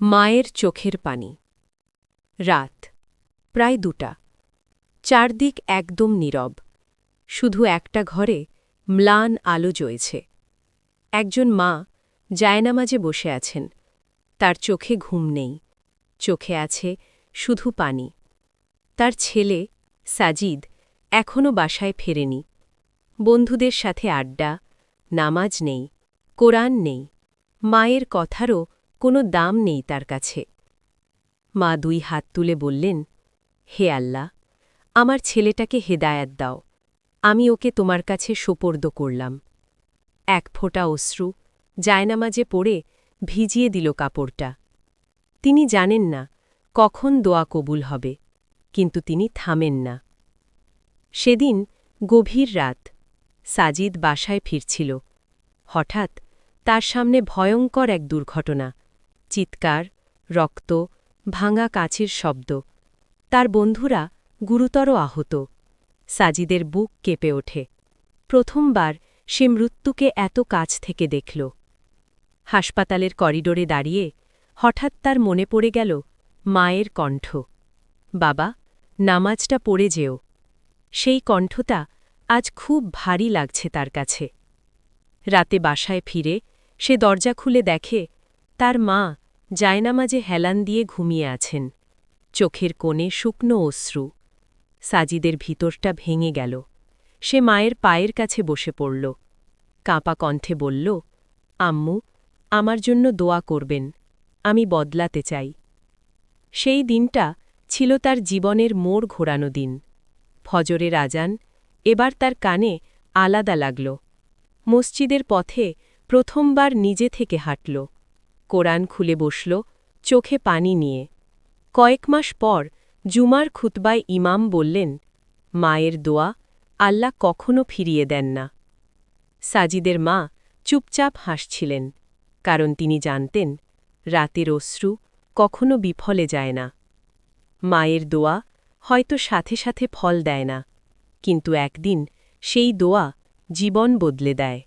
মায়ের চোখের পানি। রাত প্রায় 2টা। চারদিক একদম নীরব। শুধু একটা ঘরে ম্লান আলো জ্বলছে। একজন মা জায়নামাজে বসে আছেন। তার চোখে ঘুম নেই, চোখে আছে শুধু পানি। তার ছেলে সাজিদ এখনও বাসায় ফেরেনি। বন্ধুদের সাথে আড্ডা, নামাজ নেই, কোরআন নেই, মায়ের কথারও কোনো দাম নেই তার কাছে। মা 2 হাত তুলে বললেন, হে আল্লাহ, আমার ছেলেটাকে হেদায়াত দাও, আমি ওকে তোমার কাছে সোপর্দ করলাম। এক ফোঁটা অশ্রু জায়নামাজে পড়ে ভিজিয়ে দিল কাপড়টা। তিনি জানেন না কখন দোয়া কবুল হবে, কিন্তু তিনি থামেন না। সেদিন গভীর রাত, সাজিদ বাসায় ফিরছিল। হঠাৎ তার সামনে ভয়ঙ্কর এক দুর্ঘটনা। চিৎকার, রক্ত, ভাঙা কাচের শব্দ। তার বন্ধুরা গুরুতর আহত। সাজিদের বুক কেঁপে ওঠে। প্রথমবার সে মৃত্যুকে এত কাছ থেকে দেখল। হাসপাতালের করিডোরে দাঁড়িয়ে হঠাৎ তার মনে পড়ে গেল মায়ের কণ্ঠ, বাবা, নামাজটা পড়ে যেও। সেই কণ্ঠটা আজ খুব ভারী লাগছে তার কাছে। রাতে বাসায় ফিরে সে দরজা খুলে দেখে তার মা জায়নামাজে হেলান দিয়ে ঘুমিয়ে আছেন, চোখের কোণে শুকনো অশ্রু। সাজিদের ভিতরটা ভেঙে গেল। সে মায়ের পায়ের কাছে বসে পড়ল। কাঁপা কণ্ঠে বলল, আম্মু, আমার জন্য দোয়া করবেন, আমি বদলাতে চাই। সেই দিনটা ছিল তার জীবনের মোড় ঘোরানো দিন। ফজরের আজান এবার তার কানে আলাদা লাগল। মসজিদের পথে প্রথমবার নিজে থেকে হাঁটল। কোরআন খুলে বসল, চোখে পানি নিয়ে। কয়েক মাস পর জুমার খুতবায় ইমাম বললেন, মায়ের দোয়া আল্লাহ কখনো ফিরিয়ে দেন না। সাজিদের মা চুপচাপ হাসছিলেন, কারণ তিনি জানতেন রাতের অশ্রু কখনো বিফলে যায় না। মায়ের দোয়া হয়তো সাথে সাথে ফল দেয় না, কিন্তু একদিন সেই দোয়া জীবন বদলে দেয়।